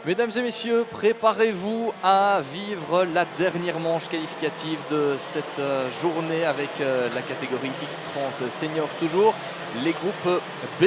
Mesdames et messieurs, préparez-vous à vivre la dernière manche qualificative de cette journée avec la catégorie X30 senior toujours. Les groupes B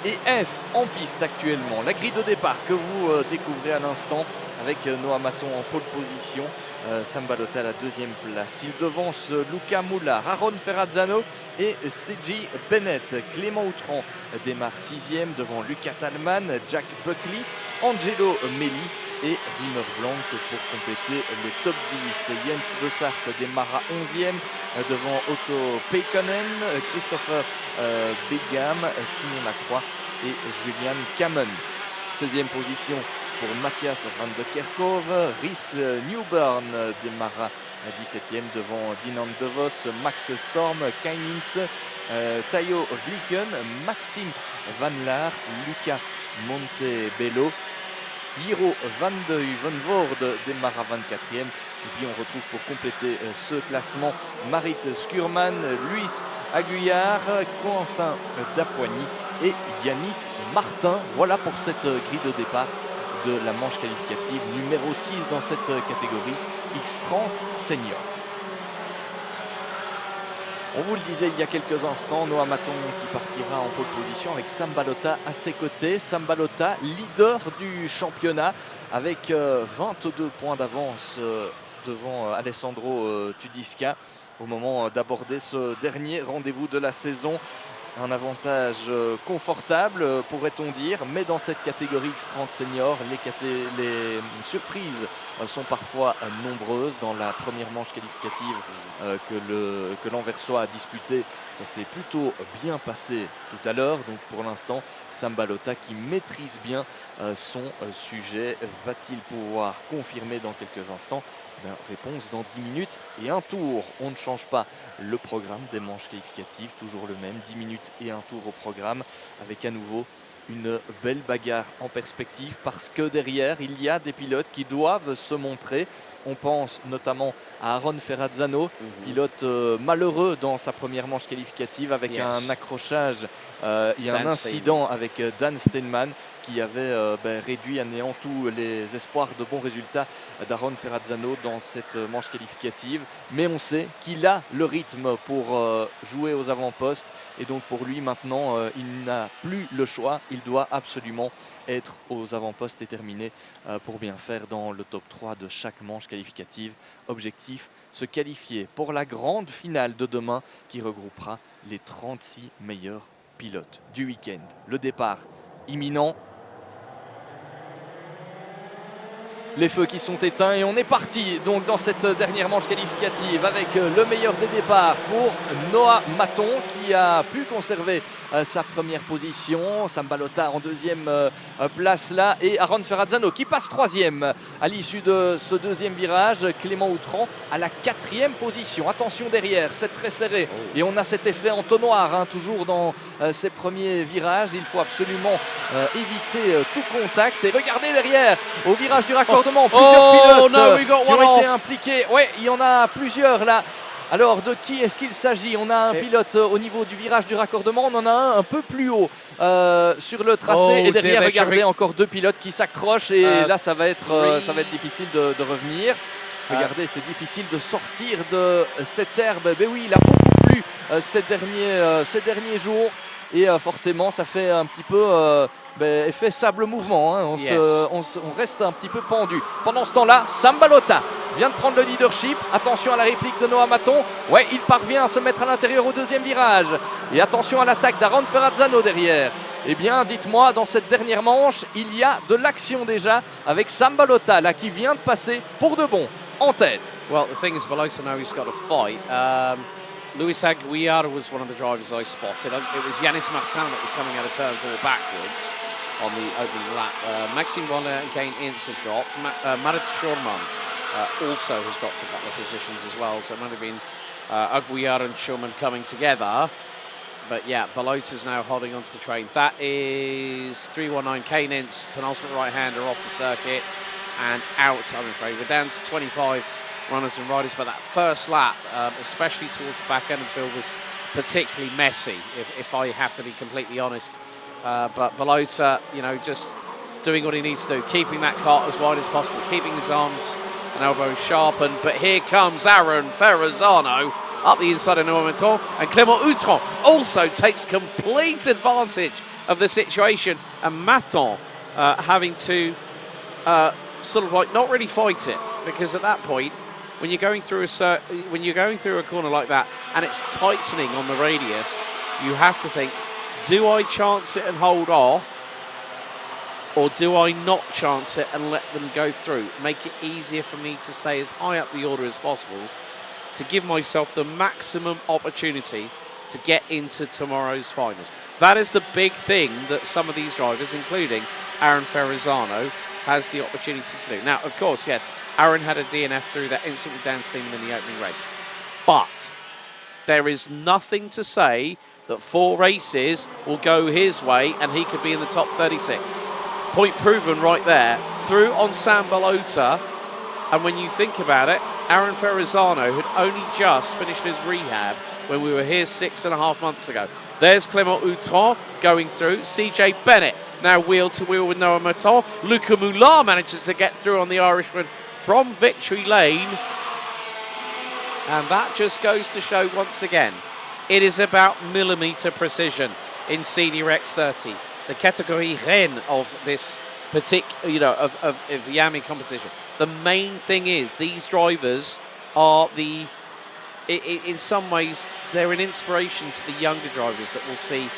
et F en piste actuellement. La grille de départ que vous découvrez à l'instant avec Noah Maton en pole position, Sam Balota à la deuxième place. Il devance Luca Moula, Aaron Ferrazzano et C.J. Bennett. Clément Outran démarre sixième devant Luca Talman, Jack Buckley, Angelo Melli et Rimmer Blanc pour compléter le top 10. Jens Bossart démarra 11e devant Otto Peikonen, Christopher Begam, Simon Lacroix et Julian Kamen. 16e position pour Matthias van de Kerkhove. Rhys Newburn démarra 17e devant Dinan De Vos, Max Storm, Kainins, Tayo Vliegen, Maxime Van Laar, Luca Montebello. Hiro van de Uvenvoorde démarre à 24e. Et puis on retrouve pour compléter ce classement Marit Skurman, Luis Aguillard, Quentin Dapoigny et Yanis Martin. Voilà pour cette grille de départ de la manche qualificative numéro 6 dans cette catégorie X30 senior. On vous le disait il y a quelques instants, Noah Maton qui partira en pole position avec Sam Balota à ses côtés. Sam Balota, leader du championnat avec 22 points d'avance devant Alessandro Tudisca au moment d'aborder ce dernier rendez-vous de la saison. Un avantage confortable, pourrait-on dire, mais dans cette catégorie X30 senior, les surprises sont parfois nombreuses. Dans la première manche qualificative que l'Anversois a disputée, ça s'est plutôt bien passé tout à l'heure. Donc pour l'instant, Sam Balota qui maîtrise bien son sujet, va-t-il pouvoir confirmer dans quelques instants? Réponse dans 10 minutes et un tour. On ne change pas le programme des manches qualificatives, toujours le même, 10 minutes et un tour au programme, avec à nouveau une belle bagarre en perspective parce que derrière il y a des pilotes qui doivent se montrer. On pense notamment à Aaron Ferrazzano, pilote malheureux dans sa première manche qualificative avec un accrochage et un incident avec Dan Steinman qui avait réduit à néant tous les espoirs de bons résultats d'Aaron Ferrazzano dans cette manche qualificative. Mais on sait qu'il a le rythme pour jouer aux avant-postes et donc pour lui maintenant il n'a plus le choix. Il doit absolument être aux avant-postes et terminer pour bien faire dans le top 3 de chaque manche qualificative. Objectif, se qualifier pour la grande finale de demain qui regroupera les 36 meilleurs pilotes du week-end. Le départ imminent. Les feux qui sont éteints et on est parti donc dans cette dernière manche qualificative avec le meilleur des départs pour Noah Maton qui a pu conserver sa première position. Sam Balota en deuxième place là et Aaron Ferrazzano qui passe troisième à l'issue de ce deuxième virage. Clément Outran à la quatrième position. Attention derrière, c'est très serré et on a cet effet entonnoir toujours dans ces premiers virages. Il faut absolument éviter tout contact et regardez derrière au virage du raccordement. Plusieurs pilotes qui ont été impliqués. Oui, il y en a plusieurs là. Alors, de qui est-ce qu'il s'agit? On a un pilote au niveau du virage du raccordement. On en a un peu plus haut sur le tracé. Et derrière, regardez, encore deux pilotes qui s'accrochent. Et là, ça va être difficile de revenir. Regardez, c'est difficile de sortir de cette herbe. Mais oui, il a beaucoup plu ces derniers jours. Et forcément, ça fait un petit peu effet sable mouvement. Hein. On reste un petit peu pendu. Pendant ce temps-là, Sam Balota vient de prendre le leadership. Attention à la réplique de Noah Maton. Ouais, il parvient à se mettre à l'intérieur au deuxième virage. Et attention à l'attaque d'Aaron Ferrazzano derrière. Eh bien, dites-moi, dans cette dernière manche, il y a de l'action déjà avec Sam Balota là qui vient de passer pour de bon en tête. Well, the thing is, Balota now he's got a fight. Luis Aguiar was one of the drivers I spotted. It was Yanis Martin that was coming out of turn 4 backwards on the opening lap. Maxime Vonner and Kane Ince have dropped. Marit Schurman also has dropped a couple of positions as well. So it might have been Aguiar and Schurman coming together. But yeah, Balota's now holding onto the train. That is 319 Kane Ince, penultimate right-hander off the circuit and out, I'm afraid. We're down to 25 runners and riders, but that first lap, especially towards the back end of the field, was particularly messy, if I have to be completely honest. But Balota, just doing what he needs to do, keeping that cart as wide as possible, keeping his arms and elbows sharpened. But here comes Aaron Ferrazzano up the inside of Noah Maton, and Clément Outram also takes complete advantage of the situation, and Maton having to sort of like not really fight it, because at that point, when you're going through a corner like that and it's tightening on the radius, you have to think, do I chance it and hold off, or do I not chance it and let them go through? Make it easier for me to stay as high up the order as possible to give myself the maximum opportunity to get into tomorrow's finals. That is the big thing that some of these drivers, including Aaron Ferrazzano, has the opportunity to do. Now, of course, yes, Aaron had a DNF through that incident with Dan Steeman in the opening race. But there is nothing to say that 4 races will go his way and he could be in the top 36. Point proven right there. Through on Sam Balota. And when you think about it, Aaron Ferrazzano had only just finished his rehab when we were here 6.5 months ago. There's Clément Outram going through. CJ Bennett now wheel to wheel with Noah Maton. Luca Moulin manages to get through on the Irishman from victory lane. And that just goes to show once again, it is about millimetre precision in Senior X30. The category Rennes of this particular, of Yami competition. The main thing is these drivers are in some ways, they're an inspiration to the younger drivers that we'll see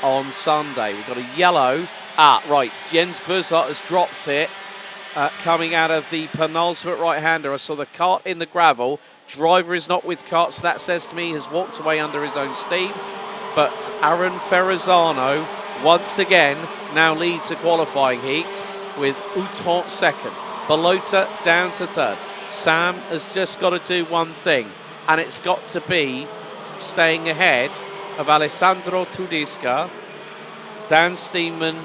on Sunday. We've got a yellow. Right, Jens Buzzard has dropped it, coming out of the penultimate right-hander. I saw the cart in the gravel. Driver is not with cart, so that says to me he has walked away under his own steam. But Aaron Ferrazzano, once again, now leads the qualifying heat with Outram second. Balota down to third. Sam has just got to do one thing, and it's got to be staying ahead of Alessandro Tudisca, Dan Steeman,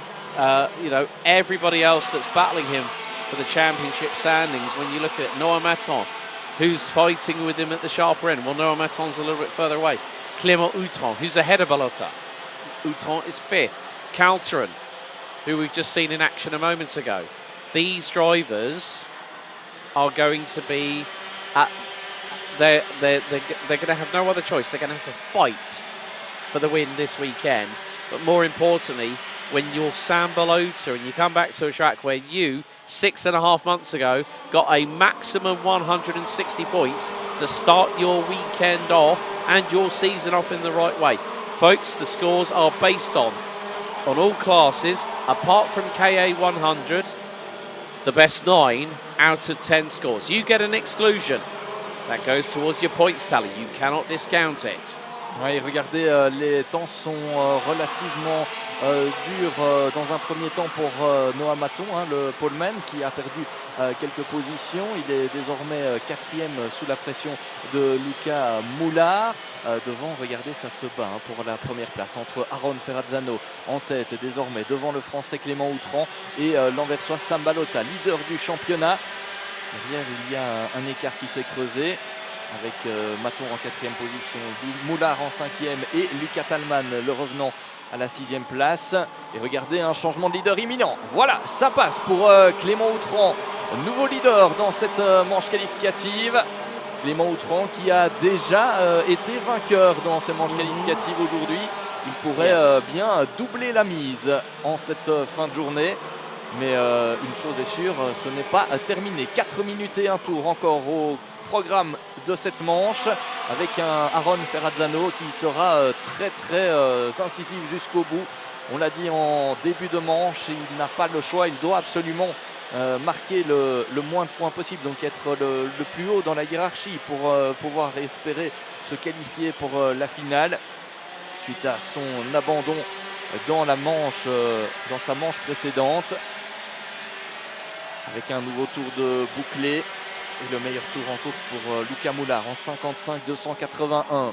everybody else that's battling him for the championship standings. When you look at it, Noah Maton, who's fighting with him at the sharper end. Well, Noah Maton's a little bit further away. Clément Outram, who's ahead of Balota. Outram is fifth. Calteron, who we've just seen in action a moment ago. These drivers are going to be they're going to have no other choice. They're going to have to fight for the win this weekend. But more importantly, when you're Sam Balota and you come back to a track where you 6.5 months ago got a maximum 160 points to start your weekend off and your season off in the right way. Folks, the scores are based on all classes, apart from KA 100, the best 9 out of 10 scores. You get an exclusion. That goes towards your points tally. You cannot discount it. Oui, regardez, les temps sont relativement durs dans un premier temps pour Noah Maton, le poleman qui a perdu quelques positions. Il est désormais 4e sous la pression de Luca Moulard. Devant, regardez, ça se bat pour la première place entre Aaron Ferrazzano en tête désormais devant le français Clément Outram et l'anversois Sam Balota, leader du championnat. Derrière, il y a un écart qui s'est creusé avec Maton en 4e position, Moulard en 5e et Lucas Talman, le revenant, à la 6e place. Et regardez, un changement de leader imminent. Voilà, ça passe pour Clément Outram, nouveau leader dans cette manche qualificative. Clément Outram qui a déjà été vainqueur dans ces manches qualificatives aujourd'hui. Il pourrait bien doubler la mise en cette fin de journée. Mais une chose est sûre, ce n'est pas terminé. 4 minutes et un tour encore au programme de cette manche, avec un Aaron Ferrazzano qui sera très incisif jusqu'au bout. On l'a dit en début de manche, il n'a pas le choix, il doit absolument marquer le moins de points possible, donc être le plus haut dans la hiérarchie pour pouvoir espérer se qualifier pour la finale suite à son abandon dans la manche, dans sa manche précédente, avec un nouveau tour de bouclé. Et le meilleur tour en course pour Luca Moulard en 55-281.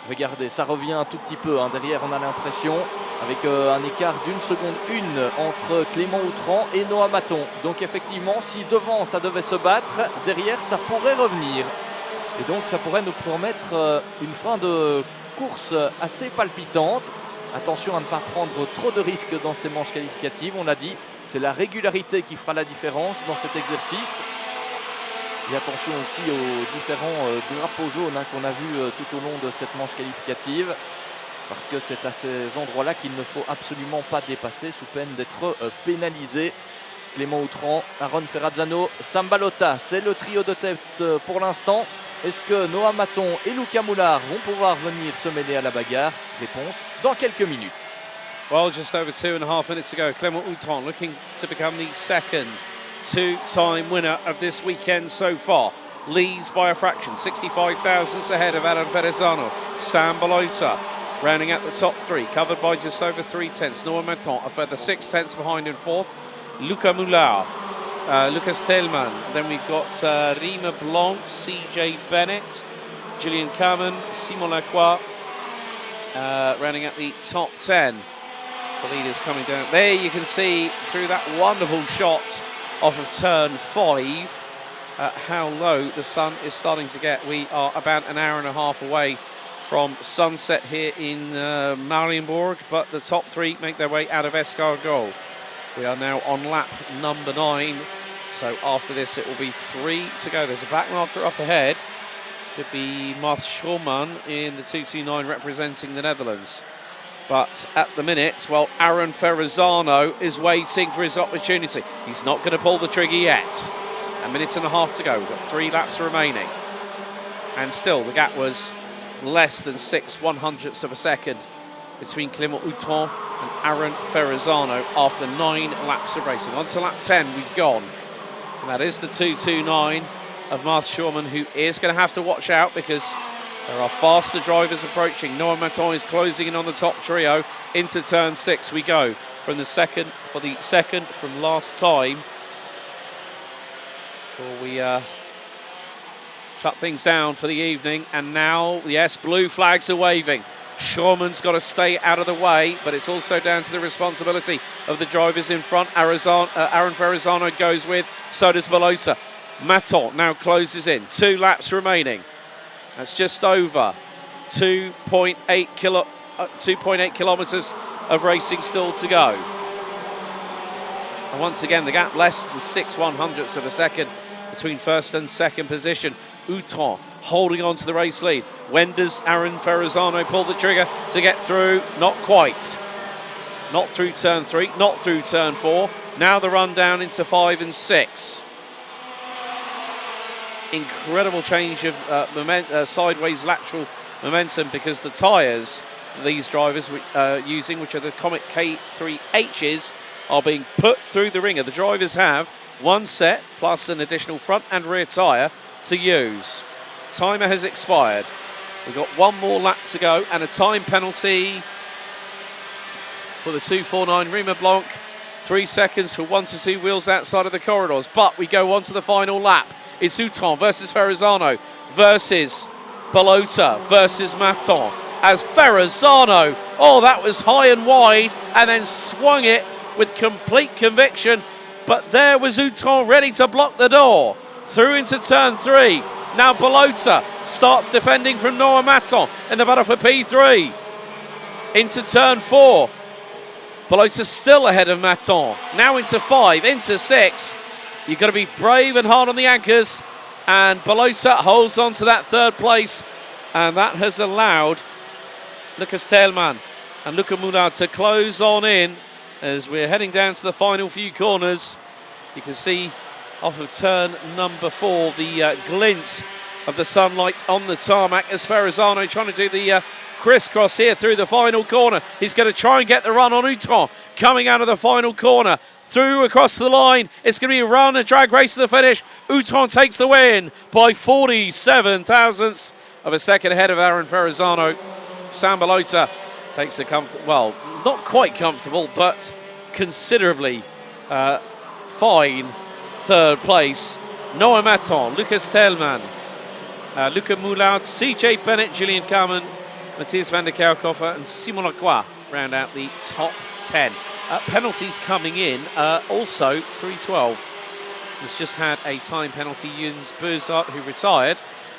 Regardez, ça revient un tout petit peu. Derrière, on a l'impression, avec un écart d'1 seconde 1 entre Clément Outram et Noah Maton. Donc effectivement, si devant, ça devait se battre, derrière, ça pourrait revenir. Et donc, ça pourrait nous promettre une fin de course assez palpitante, Attention à ne pas prendre trop de risques dans ces manches qualificatives. On l'a dit, c'est la régularité qui fera la différence dans cet exercice. Et attention aussi aux différents drapeaux jaunes qu'on a vus tout au long de cette manche qualificative. Parce que c'est à ces endroits-là qu'il ne faut absolument pas dépasser sous peine d'être pénalisé. Clément Outran, Aaron Ferrazzano, Sambalotta, c'est le trio de tête pour l'instant. Est-ce que Noah Maton et Luca Moulard vont pouvoir venir se mêler à la bagarre? Réponse dans quelques minutes. Well, just over 2.5 minutes to go. Clément Outran looking to become the second two-time winner of this weekend so far. Leads by a fraction, 65 thousandths ahead of Aaron Ferrazzano. Sambalotta rounding out the top three, covered by just over 3/10. Noah Maton a further 6/10 behind in fourth. Luca Moulard, Lucas Telman. Then we've got Rima Blanc, CJ Bennett, Julian Carmen, Simon Lacroix, rounding out the top 10. The leaders coming down. There you can see through that wonderful shot off of turn 5 how low the sun is starting to get. We are about an hour and a half away from sunset here in Mariembourg, but the top three make their way out of Escargot. We are now on lap number 9, so after this it will be 3 to go. There's a back marker up ahead. Could be Marth Schulman in the 229 representing the Netherlands. But at the minute, well, Aaron Ferrazzano is waiting for his opportunity. He's not going to pull the trigger yet. A minute and a half to go. We've got 3 laps remaining. And still, the gap was less than 6/100ths of a second between Clément Outran and Aaron Ferrazzano after 9 laps of racing. On to lap 10 we've gone. And that is the 229 of Marth Schurman, who is going to have to watch out because there are faster drivers approaching. Noah Maton is closing in on the top trio. Into turn 6 we go from the second from last time. Before we shut things down for the evening. And now, yes, blue flags are waving. Schurman's got to stay out of the way, but it's also down to the responsibility of the drivers in front. Aaron Ferrazzano goes with, so does Balota. Maton now closes in. 2 laps remaining. That's just over 2.8 kilometres of racing still to go. And once again, the gap less than 6/100ths of a second between first and second position. Outran holding on to the race lead. When does Aaron Ferrazzano pull the trigger to get through? Not quite. Not through turn 3, not through turn 4. Now the run down into 5 and 6. Incredible change of sideways lateral momentum because the tyres these drivers are using, which are the Comet K3Hs, are being put through the ringer. The drivers have 1 set plus an additional front and rear tyre to use. Timer has expired. We've got 1 more lap to go and a time penalty for the 249 Rima Blanc. 3 seconds for 1 to 2 wheels outside of the corridors. But we go on to the final lap. It's Outran versus Ferrazzano versus Balota versus Maton. As Ferrazzano, oh, that was high and wide and then swung it with complete conviction. But there was Outran ready to block the door. Through into turn 3. Now Balota starts defending from Noah Maton in the battle for P3. Into turn 4. Balota still ahead of Maton. Now into 5, into 6. You've got to be brave and hard on the anchors. And Balota holds on to that 3rd place. And that has allowed Lucas Telman and Luca Moulard to close on in as we're heading down to the final few corners. You can see off of turn number 4 the glint of the sunlight on the tarmac as Ferrazzano trying to do the crisscross here through the final corner. He's going to try and get the run on Outran coming out of the final corner. Through across the line. It's going to be a run, a drag race to the finish. Outran takes the win by 47 thousandths of a second ahead of Aaron Ferrazzano. Sambalotta takes a comfortable, well, not quite comfortable, but considerably fine 3rd place. Noah Maton, Lucas Telman, Luca Moulard, CJ Bennett, Julian Carmen, Matthias van der Kerkhofer and Simon Lacroix round out the top 10. Penalties coming in, also 3:12. Has just had a time penalty, Jens Burzart, who retired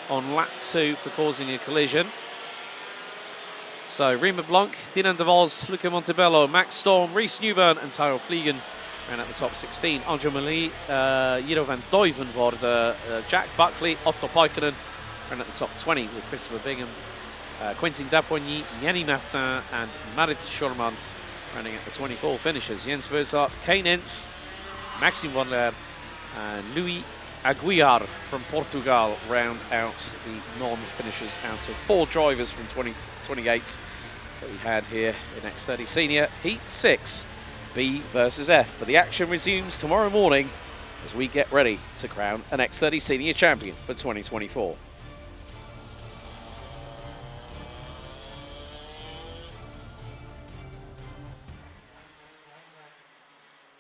on lap 2 for causing a collision. So Rima Blanc, Dinan de Vos, Luca Montebello, Max Storm, Reece Newburn en Tyrell Vliegen ran at the top 16. Anjo Malie, Jiro van Duivenvoorde, Jack Buckley, Otto Paikkonen ran at the top 20 with Christopher Bingham, Quentin Dapoigny, Yanni Martin and Marit Schurman running at the 24 finishers. Jens Berzart, Kane Ince, Maxime Van Leer and Louis Aguiar from Portugal round out the non-finishers out of 4 drivers from 2028 that we had here in X30 Senior. Heat 6, B versus F. But the action resumes tomorrow morning as we get ready to crown an X30 Senior champion for 2024.